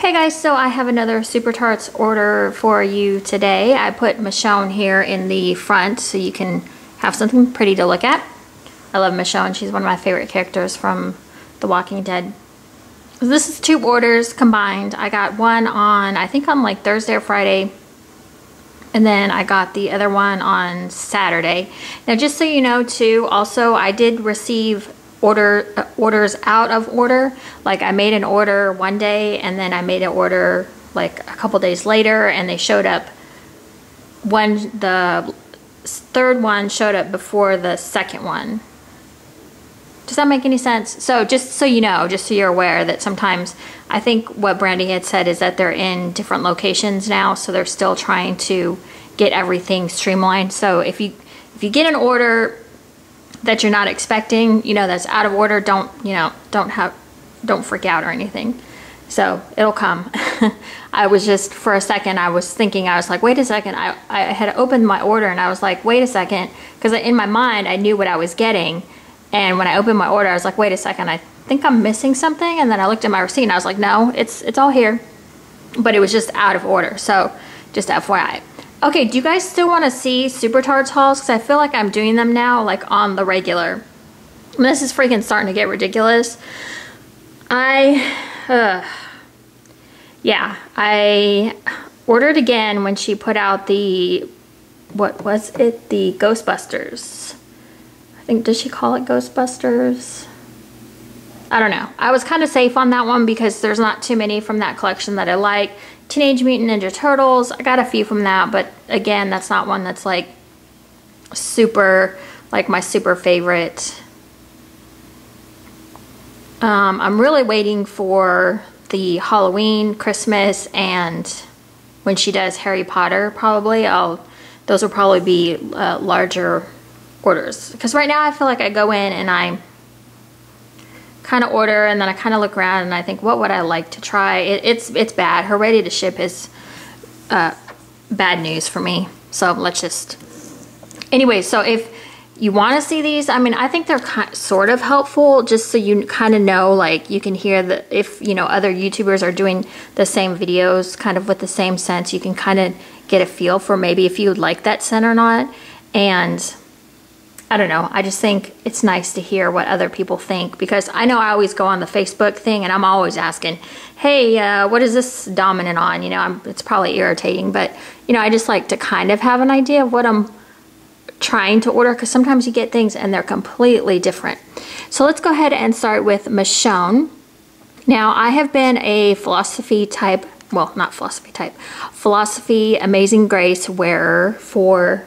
Hey guys, so I have another Super Tarts order for you today. I put Michonne here in the front so you can have something pretty to look at. I love Michonne. She's one of my favorite characters from The Walking Dead. This is 2 orders combined. I got one on, I think on like Thursday or Friday, and then I got the other one on Saturday. Now just so you know too, also I did receive orders out of order. Like I made an order one day and then I made an order like a couple days later and they showed up. The third one showed up before the second one. Does that make any sense? So just so you know, just so you're aware that sometimes I think what Brandy had said is that they're in different locations now, so they're still trying to get everything streamlined. So if you get an order that you're not expecting, you know, that's out of order, don't freak out or anything. So it'll come. I was just, for a second, I was thinking, I was like, wait a second. I had opened my order and I was like, wait a second. Because in my mind, I knew what I was getting. And when I opened my order, I was like, wait a second, I think I'm missing something. And then I looked at my receipt and I was like, no, it's all here. But it was just out of order. So just FYI. Okay, do you guys still want to see Super Tarts hauls? Because I feel like I'm doing them now, like on the regular. And this is freaking starting to get ridiculous. I ordered again when she put out the, what was it? The Ghostbusters. I think, does she call it Ghostbusters? I don't know. I was kind of safe on that one because there's not too many from that collection that I like. Teenage Mutant Ninja Turtles, I got a few from that, but again, that's not one that's like super, like my super favorite. I'm really waiting for the Halloween, Christmas, and when she does Harry Potter, probably, those will probably be larger orders. Because right now I feel like I go in and I kind of order and then I kind of look around and I think, what would I like to try? It's bad. Her ready to ship is bad news for me. So let's just, anyway, so if you want to see these, I mean, I think they're sort of helpful just so you kind of know, like you can hear that if, you know, other YouTubers are doing the same videos kind of with the same scents, you can kind of get a feel for maybe if you would like that scent or not. And I don't know, I just think it's nice to hear what other people think, because I know I always go on the Facebook thing and I'm always asking, hey, what is this dominant on? You know, it's probably irritating, but you know, I just like to kind of have an idea of what I'm trying to order, because sometimes you get things and they're completely different. So let's go ahead and start with Michonne. Now I have been a Philosophy Amazing Grace wearer for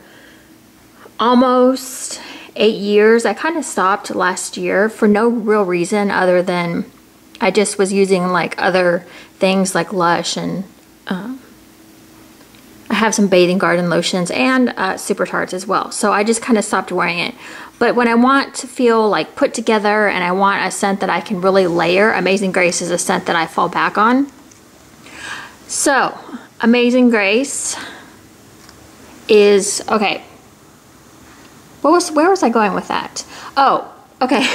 almost 8 years. I kind of stopped last year for no real reason other than I just was using like other things like Lush, and I have some bathing garden lotions and Super Tarts as well. So I just kind of stopped wearing it. But when I want to feel like put together and I want a scent that I can really layer, Amazing Grace is a scent that I fall back on. So Amazing Grace is, okay. Where was I going with that? Oh, okay.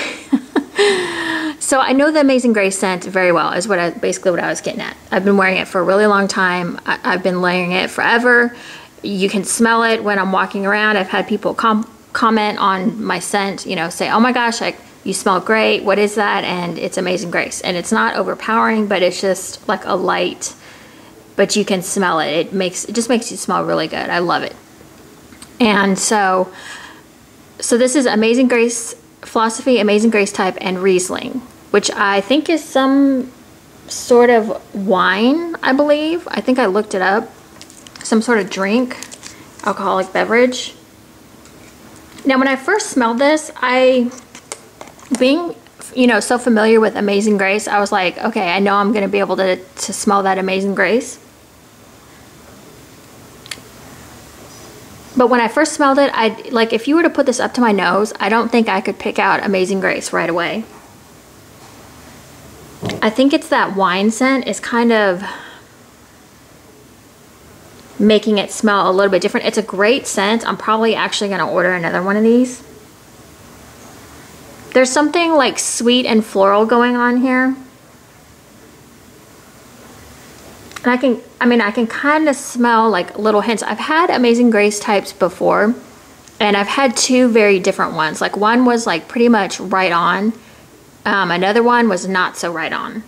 So I know the Amazing Grace scent very well, is basically what I was getting at. I've been wearing it for a really long time. I've been layering it forever. You can smell it when I'm walking around. I've had people comment on my scent, you know, say, oh my gosh, like, you smell great. What is that? And it's Amazing Grace. And it's not overpowering, but it's just like a light, but you can smell it. It just makes you smell really good. I love it. And so this is Amazing Grace, Philosophy, Amazing Grace type, and Riesling, which I think is some sort of wine, I believe. I think I looked it up. Some sort of drink, alcoholic beverage. Now, when I first smelled this, being, you know, so familiar with Amazing Grace, I was like, okay, I know I'm going to be able to smell that Amazing Grace. But when I first smelled it, like if you were to put this up to my nose, I don't think I could pick out Amazing Grace right away. I think it's that wine scent is kind of making it smell a little bit different. It's a great scent. I'm probably actually going to order another one of these. There's something like sweet and floral going on here. And I can kind of smell like little hints. I've had Amazing Grace types before, and I've had two very different ones. Like one was like pretty much right on. Another one was not so right on.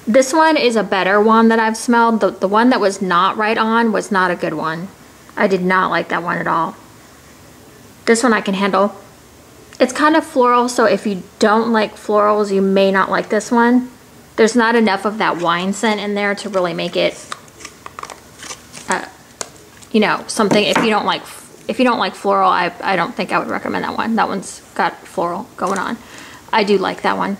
This one is a better one that I've smelled. The one that was not right on was not a good one. I did not like that one at all. This one I can handle. It's kind of floral, so if you don't like florals, you may not like this one. There's not enough of that wine scent in there to really make it, you know, something. If you don't like floral, I don't think I would recommend that one. That one's got floral going on. I do like that one.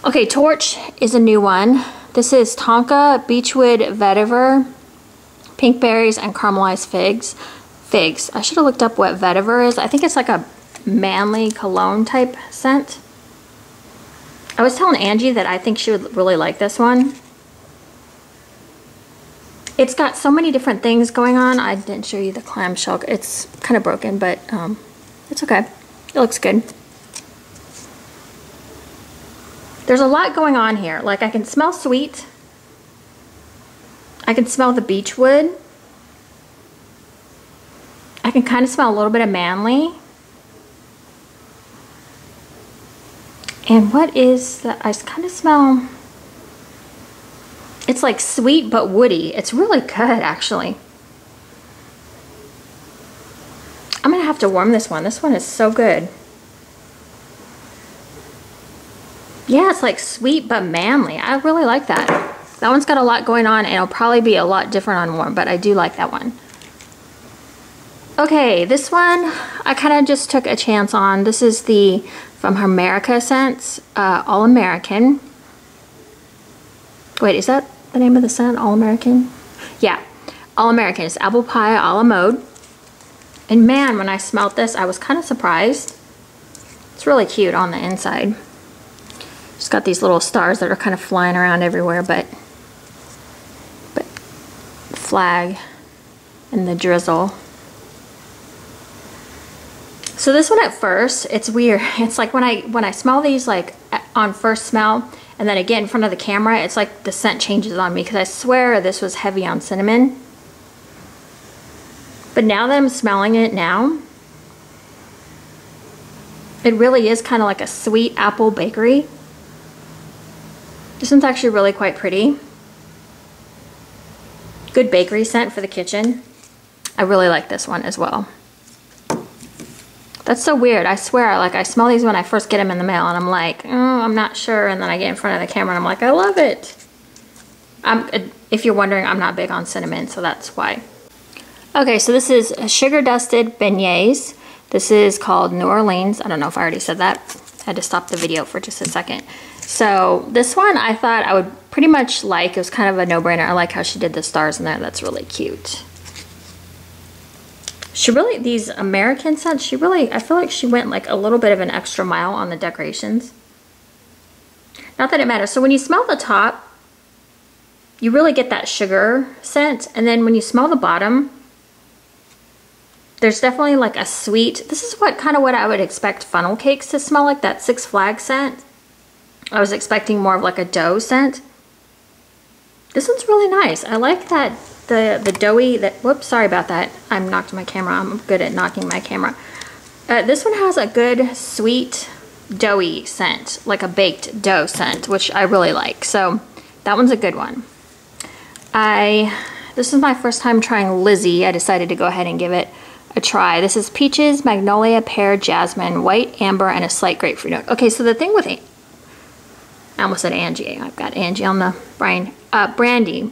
Okay, Torch is a new one. This is Tonka, Beechwood Vetiver, Pink Berries, and Caramelized Figs. I should have looked up what vetiver is. I think it's like a manly cologne type scent. I was telling Angie that I think she would really like this one. It's got so many different things going on. I didn't show you the clamshell. It's kind of broken, but it's okay. It looks good. There's a lot going on here. Like, I can smell sweet. I can smell the beechwood. I can kind of smell a little bit of manly. And what is that? I kind of smell, it's like sweet but woody. It's really good, actually. I'm gonna have to warm this one. This one is so good. Yeah, it's like sweet but manly. I really like that. That one's got a lot going on, and it'll probably be a lot different on warm, but I do like that one. Okay, this one I kind of just took a chance on. This is the from her America scents, All American. Wait, is that the name of the scent? All American? Yeah, All American. It's apple pie a la mode. And man, when I smelled this, I was kind of surprised. It's really cute on the inside. It's got these little stars that are kind of flying around everywhere, but flag and the drizzle. So this one at first, it's weird. It's like when I smell these like on first smell, and then again in front of the camera, it's like the scent changes on me, because I swear this was heavy on cinnamon. But now that I'm smelling it now, it really is kind of like a sweet apple bakery. This one's actually really quite pretty. Good bakery scent for the kitchen. I really like this one as well. That's so weird. I swear, like, I smell these when I first get them in the mail, and I'm like, oh, I'm not sure. And then I get in front of the camera and I'm like, I love it. If you're wondering, I'm not big on cinnamon, so that's why. Okay, so this is sugar dusted beignets. This is called New Orleans. I don't know if I already said that. I had to stop the video for just a second. So this one I thought I would pretty much like. It was kind of a no-brainer. I like how she did the stars in there. That's really cute. She really, these American scents, she really, I feel like she went like a little bit of an extra mile on the decorations. Not that it matters. So when you smell the top, you really get that sugar scent. And then when you smell the bottom, there's definitely like a sweet, this is what kind of what I would expect funnel cakes to smell like, that Six Flags scent. I was expecting more of like a dough scent. This one's really nice. I like that the doughy, whoops, sorry about that. I knocked my camera. I'm good at knocking my camera. This one has a good sweet doughy scent, like a baked dough scent, which I really like. So that one's a good one. This is my first time trying Lizzie. I decided to go ahead and give it a try. This is peaches, magnolia, pear, jasmine, white, amber, and a slight grapefruit note. Okay, so the thing with I almost said Angie. I've got Angie on the brain. Brandy,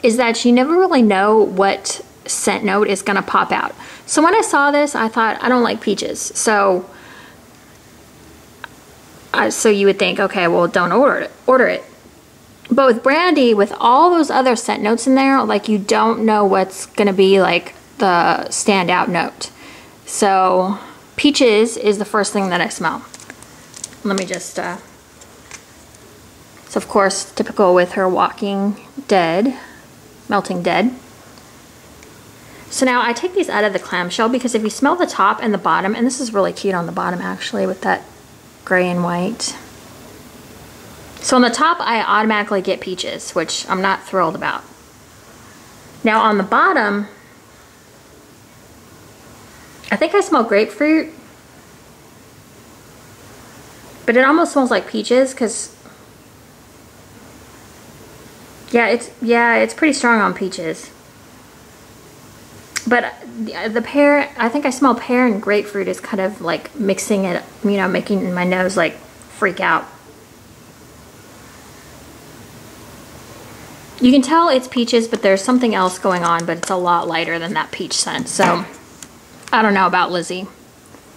is that you never really know what scent note is going to pop out. So when I saw this, I thought, I don't like peaches. So you would think, okay, well, don't order it. But with Brandy, with all those other scent notes in there, like, you don't know what's going to be like the standout note. So peaches is the first thing that I smell. Let me just, it's of course typical with her Walking Dead, Melting Dead. So now I take these out of the clamshell, because if you smell the top and the bottom, and this is really cute on the bottom actually with that gray and white. So on the top, I automatically get peaches, which I'm not thrilled about. Now on the bottom, I think I smell grapefruit, but it almost smells like peaches because, yeah, it's pretty strong on peaches. But the pear, I think I smell pear and grapefruit is kind of like mixing it, you know, making my nose like freak out. You can tell it's peaches, but there's something else going on, but it's a lot lighter than that peach scent. So I don't know about Lizzie.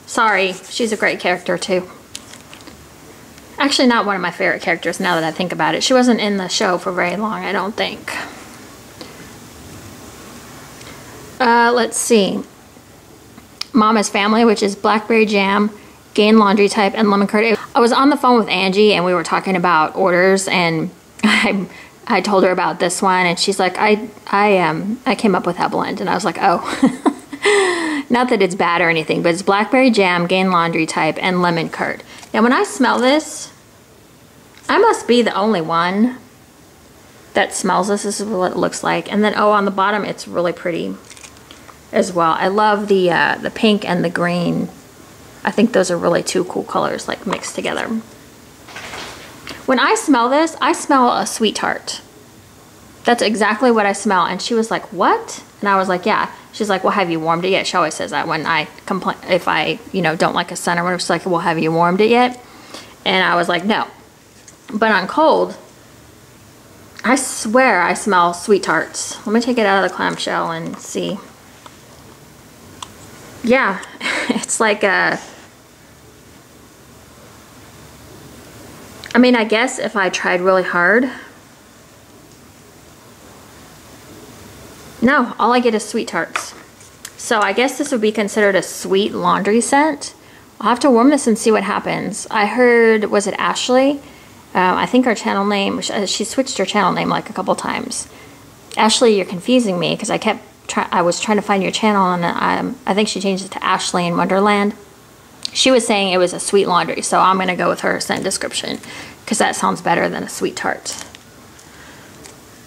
Sorry, she's a great character too. Actually, not one of my favorite characters now that I think about it. She wasn't in the show for very long, I don't think. Let's see. Mama's Family, which is blackberry jam, Gain Laundry Type, and lemon curd. I was on the phone with Angie and we were talking about orders, and I told her about this one, and she's like, I came up with that blend, and I was like, oh. Not that it's bad or anything, but it's blackberry jam, Gain Laundry Type, and lemon curd. Now when I smell this, I must be the only one that smells this. This is what it looks like. And then, oh, on the bottom, it's really pretty as well. I love the pink and the green. I think those are really two cool colors, like mixed together. When I smell this, I smell a sweet tart. That's exactly what I smell. And she was like, what? And I was like, yeah. She's like, well, have you warmed it yet? She always says that when I complain, if I, you know, don't like a scent or whatever. She's like, well, have you warmed it yet? And I was like, no. But on cold, I swear I smell sweet tarts. Let me take it out of the clamshell and see. Yeah, it's like a, I mean, I guess if I tried really hard. No, all I get is sweet tarts. So I guess this would be considered a sweet laundry scent. I'll have to warm this and see what happens. I heard, was it Ashley? I think her channel name, she switched her channel name like a couple times. Ashley, you're confusing me because I was trying to find your channel, and I think she changed it to Ashley in Wonderland. She was saying it was a sweet laundry, so I'm going to go with her scent description because that sounds better than a sweet tart.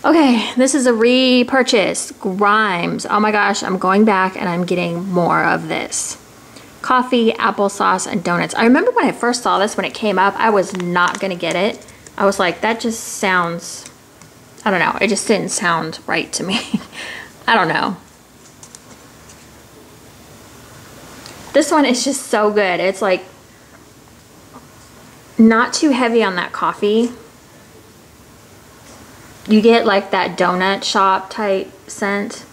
Okay, this is a repurchase. Grimes. Oh my gosh, I'm going back and I'm getting more of this. Coffee, applesauce, and donuts. I remember when I first saw this, when it came up, I was not going to get it. I was like, that just sounds, I don't know. It just didn't sound right to me. I don't know. This one is just so good. It's like not too heavy on that coffee. You get like that donut shop type scent.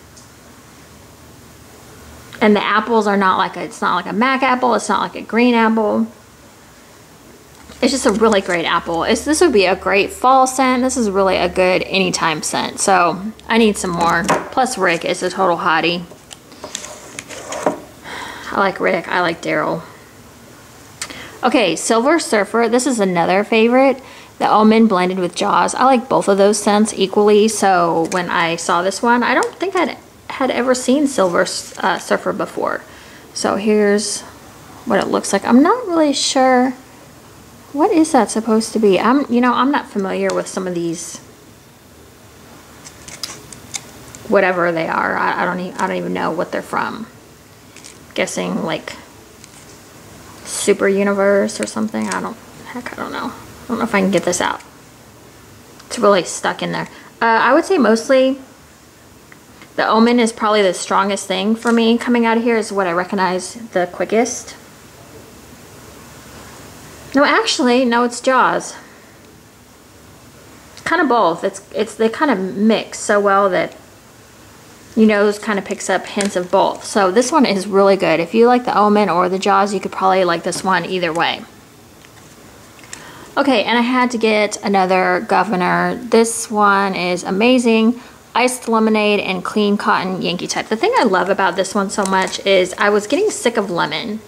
And the apples are not like it's not like a Mac apple. It's not like a green apple. It's just a really great apple. This would be a great fall scent. This is really a good anytime scent. So I need some more. Plus Rick is a total hottie. I like Rick. I like Daryl. Okay, Silver Surfer. This is another favorite. The almond blended with Jaws. I like both of those scents equally. So when I saw this one, I don't think I had ever seen Silver Surfer before. So here's what it looks like. I'm not really sure. What is that supposed to be? I'm not familiar with some of these, whatever they are. I don't even know what they're from. Guessing like Super Universe or something. I don't know. I don't know if I can get this out. It's really stuck in there. I would say mostly the almond is probably the strongest thing for me coming out of here, is what I recognize the quickest. No, actually, no, it's Jaws. Kind of both. They kind of mix so well that your nose kind of picks up hints of both. So this one is really good. If you like the almond or the Jaws, you could probably like this one either way. Okay, and I had to get another Governor. This one is amazing. Iced lemonade and clean cotton Yankee type. The thing I love about this one so much is I was getting sick of lemon.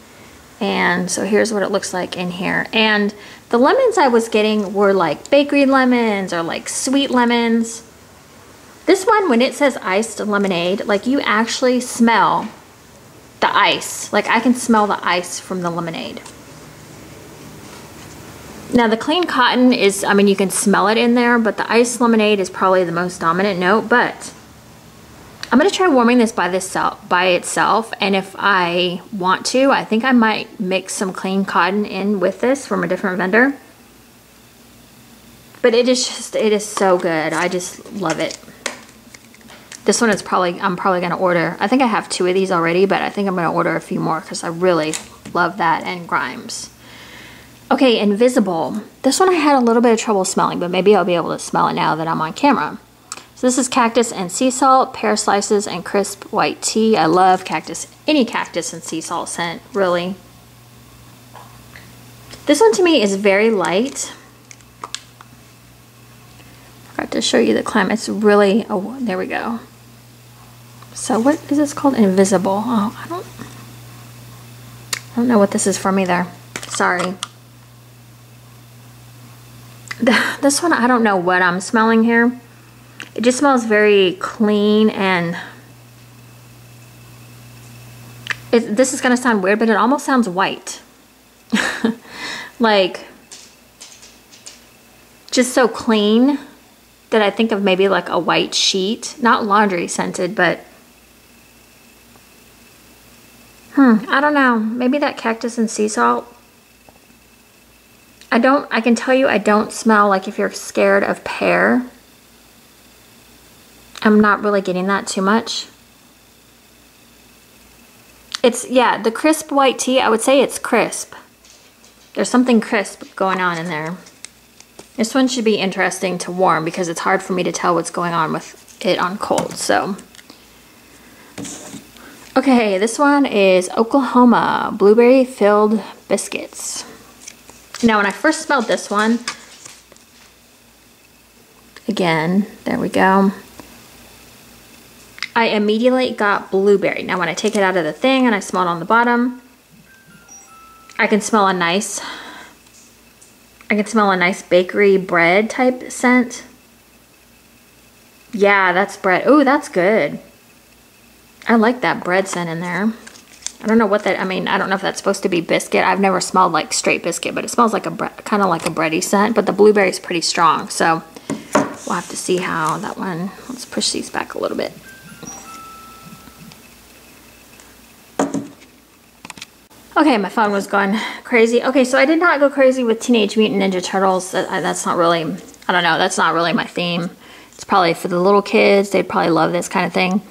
And so here's what it looks like in here. And the lemons I was getting were like bakery lemons or like sweet lemons. This one, when it says iced lemonade, like you actually smell the ice. Like I can smell the ice from the lemonade. Now the clean cotton is, I mean, you can smell it in there, but the iced lemonade is probably the most dominant note. But I'm gonna try warming this by itself, and if I want to, I think I might mix some clean cotton in with this from a different vendor. But it is so good. I just love it. This one is I'm probably gonna order. I think I have 2 of these already, but I think I'm gonna order a few more because I really love that, and Grimes. Okay, Invisible. This one I had a little bit of trouble smelling, but maybe I'll be able to smell it now that I'm on camera. So this is cactus and sea salt, pear slices, and crisp white tea. I love cactus, any cactus and sea salt scent, really. This one to me is very light. Forgot to show you the climb. It's really, oh, there we go. So what is this called? Invisible. Oh, I don't know what this is from either. Sorry. This one, I don't know what I'm smelling here. It just smells very clean, and this is gonna sound weird, but it almost sounds white. Like, just so clean that I think of maybe like a white sheet. Not laundry scented, but I don't know. Maybe that cactus and sea salt. I can tell you I don't smell like, if you're scared of pear. I'm not really getting that too much. It's, yeah, the crisp white tea, I would say it's crisp. There's something crisp going on in there. This one should be interesting to warm because it's hard for me to tell what's going on with it on cold, so. Okay, this one is Oklahoma Blueberry Filled Biscuits. Now, when I first smelled this one, again, there we go. I immediately got blueberry. Now when I take it out of the thing and I smell it on the bottom, I can smell a nice bakery bread type scent. Yeah, that's bread. Oh, that's good. I like that bread scent in there. I don't know what that, I mean, I don't know if that's supposed to be biscuit. I've never smelled like straight biscuit, but it smells like kind of like a bready scent, but the blueberry is pretty strong. So we'll have to see how that one, let's push these back a little bit. Okay, my phone was going crazy. Okay, so I did not go crazy with Teenage Mutant Ninja Turtles. That's not really, I don't know, that's not really my theme. It's probably for the little kids. They'd probably love this kind of thing.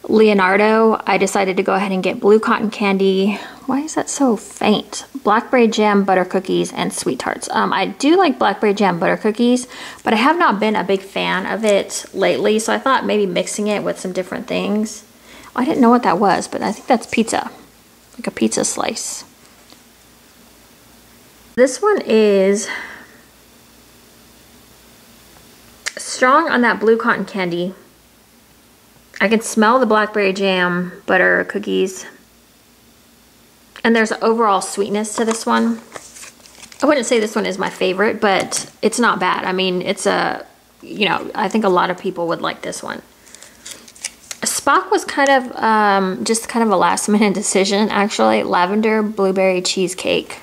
Leonardo, I decided to go ahead and get blue cotton candy. Why is that so faint? Blackberry jam butter cookies and sweet tarts. I do like blackberry jam butter cookies, but I have not been a big fan of it lately, so I thought maybe mixing it with some different things. I didn't know what that was, but I think that's pizza. Like a pizza slice. This one is strong on that blue cotton candy. I can smell the blackberry jam butter cookies. And there's an overall sweetness to this one. I wouldn't say this one is my favorite, but it's not bad. I mean, it's a, you know, I think a lot of people would like this one. Spock was kind of just kind of a last minute decision, actually. Lavender blueberry cheesecake.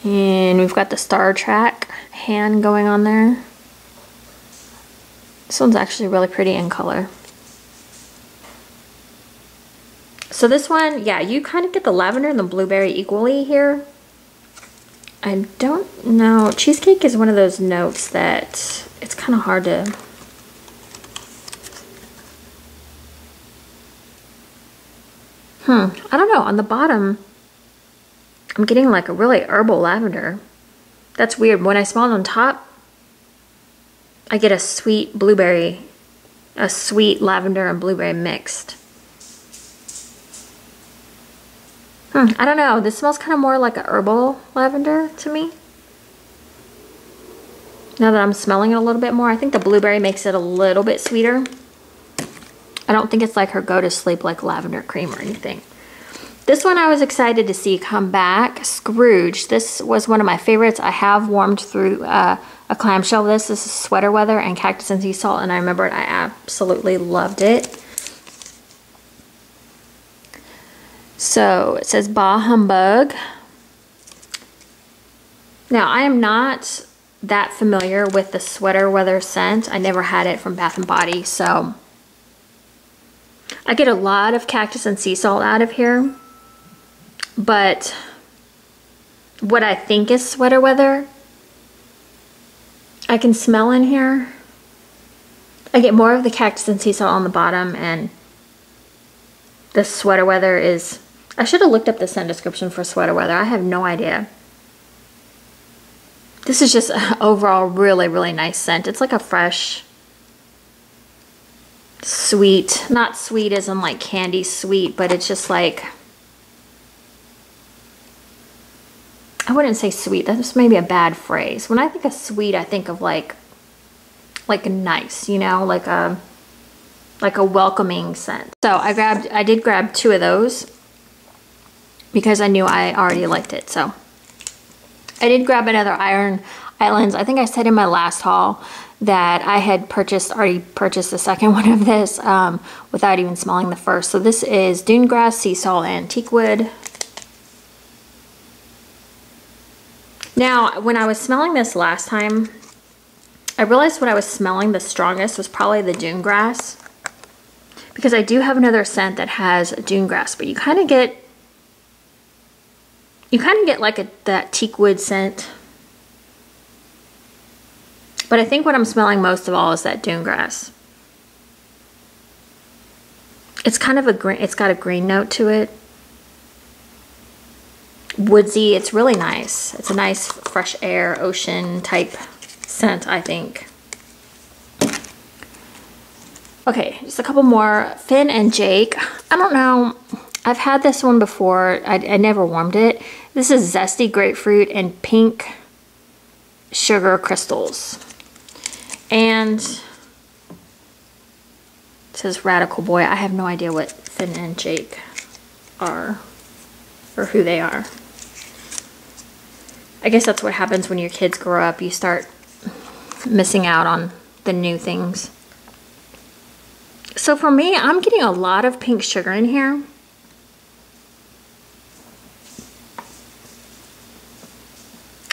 And we've got the Star Trek hand going on there. This one's actually really pretty in color. So this one, yeah, you kind of get the lavender and the blueberry equally here. I don't know. Cheesecake is one of those notes that it's kind of hard to... I don't know. On the bottom, I'm getting like a really herbal lavender. That's weird. When I smell it on top, I get a sweet blueberry, a sweet lavender and blueberry mixed. I don't know. This smells kind of more like a herbal lavender to me. Now that I'm smelling it a little bit more, I think the blueberry makes it a little bit sweeter. I don't think it's like her go to sleep like lavender cream or anything. This one I was excited to see come back. Scrooge. This was one of my favorites. I have warmed through a clamshell. This is Sweater Weather and Cactus and Sea Salt, and I remember I absolutely loved it. So it says Bah Humbug. Now I am not that familiar with the Sweater Weather scent. I never had it from Bath & Body, so I get a lot of cactus and sea salt out of here, but what I think is Sweater Weather, I can smell in here. I get more of the cactus and sea salt on the bottom, and the Sweater Weather is, I should have looked up the scent description for Sweater Weather. I have no idea. This is just overall really, really nice scent. It's like a fresh, sweet, not sweet as in like candy sweet, but it's just like, I wouldn't say sweet. That's maybe a bad phrase. When I think of sweet, I think of like nice, you know, like a welcoming scent. So I did grab 2 of those because I knew I already liked it. So I did grab another Iron Islands. I think I said in my last haul that I had already purchased the second one of this without even smelling the first. So this is Dune Grass, Sea Salt, and Teakwood. Now, when I was smelling this last time, I realized what I was smelling the strongest was probably the Dune Grass, because I do have another scent that has Dune Grass, but you kind of get like that teakwood scent. But I think what I'm smelling most of all is that Dune Grass. It's kind of a green, it's got a green note to it. Woodsy, it's really nice. It's a nice fresh air, ocean type scent, I think. Okay, just a couple more. Finn and Jake. I don't know. I've had this one before. I never warmed it. This is Zesty Grapefruit and Pink Sugar Crystals. And it says Radical Boy. I have no idea what Finn and Jake are or who they are. I guess that's what happens when your kids grow up. You start missing out on the new things. So for me, I'm getting a lot of pink sugar in here.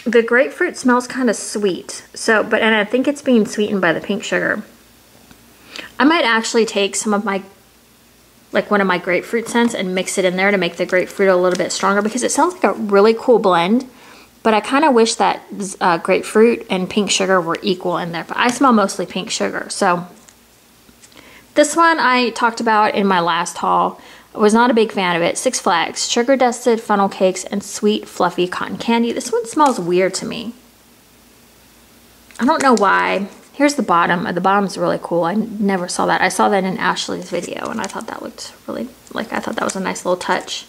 The grapefruit smells kind of sweet. And I think it's being sweetened by the pink sugar. I might actually take some of my, like one of my grapefruit scents and mix it in there to make the grapefruit a little bit stronger, because it sounds like a really cool blend. But I kind of wish that grapefruit and pink sugar were equal in there. But I smell mostly pink sugar. So this one I talked about in my last haul. I was not a big fan of it. Six Flags, sugar dusted funnel cakes, and sweet fluffy cotton candy. This one smells weird to me. I don't know why. Here's the bottom. The bottom's really cool. I never saw that. I saw that in Ashley's video, and I thought that looked really, I thought that was a nice little touch.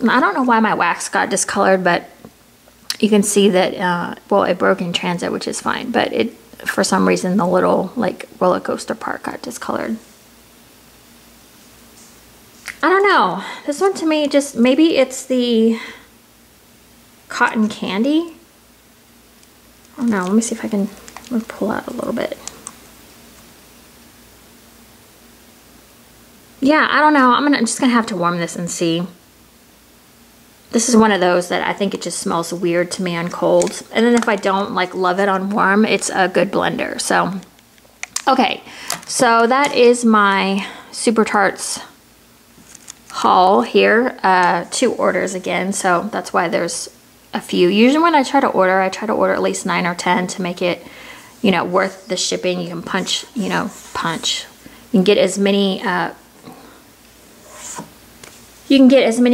I don't know why my wax got discolored, but you can see that, well, it broke in transit, which is fine, but it, for some reason, the little, like, roller coaster part got discolored. I don't know. This one to me just, maybe it's the cotton candy. Oh no, let me see if I can pull out a little bit. Yeah, I don't know. I'm just gonna have to warm this and see. This is one of those that I think it just smells weird to me on cold. And then if I don't like love it on warm, it's a good blender. So, okay. So that is my Super Tarts haul here. 2 orders again. So that's why there's a few. Usually when I try to order at least 9 or 10 to make it, you know, worth the shipping. You can punch. You can get as many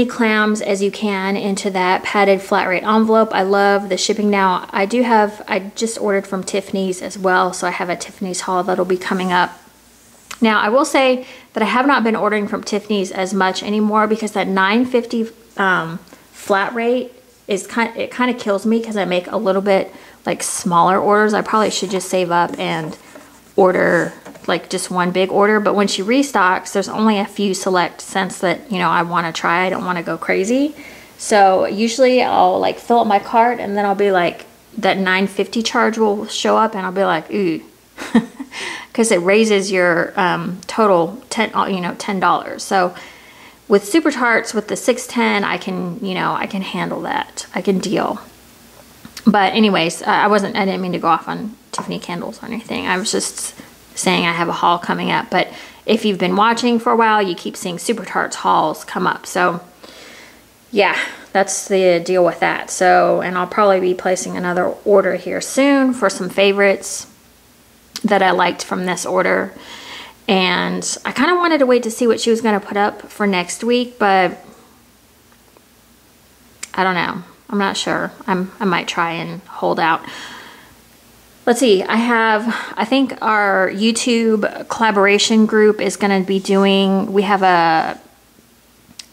clams as you can into that padded flat rate envelope. I love the shipping now. I just ordered from Tiffany's as well, so I have a Tiffany's haul that'll be coming up. Now, I will say that I have not been ordering from Tiffany's as much anymore, because that $9.50 flat rate is kind of kills me, because I make a little bit like smaller orders. I probably should just save up and order like just one big order, but when she restocks, there's only a few select scents that, you know, I want to try. I don't want to go crazy. So usually I'll like fill up my cart, and then I'll be like, that $9.50 charge will show up, and I'll be like, ooh, because it raises your total $10. So with Super Tarts, with the 610, I can, you know, I can handle that. I can deal. But anyways, I didn't mean to go off on Tiffany candles or anything. I was just saying I have a haul coming up. But if you've been watching for a while, you keep seeing Super Tarts hauls come up. So yeah, that's the deal with that. So, and I'll probably be placing another order here soon for some favorites that I liked from this order. And I kind of wanted to wait to see what she was going to put up for next week, but I don't know. I'm not sure. I might try and hold out. Let's see. I think our YouTube collaboration group is going to be doing, we have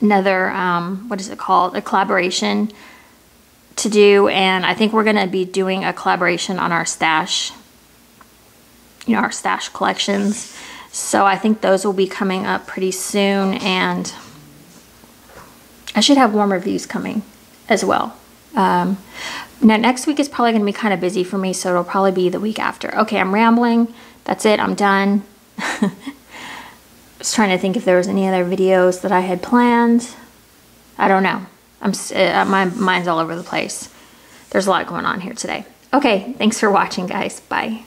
another, what is it called? A collaboration to do. And I think we're going to be doing a collaboration on our stash, you know, our stash collections. So I think those will be coming up pretty soon. And I should have warm reviews coming as well. Now next week is probably going to be kind of busy for me, so it'll probably be the week after. Okay, I'm rambling. That's it. I'm done. I was trying to think if there was any other videos that I had planned. I don't know. My mind's all over the place. There's a lot going on here today. Okay, thanks for watching, guys. Bye.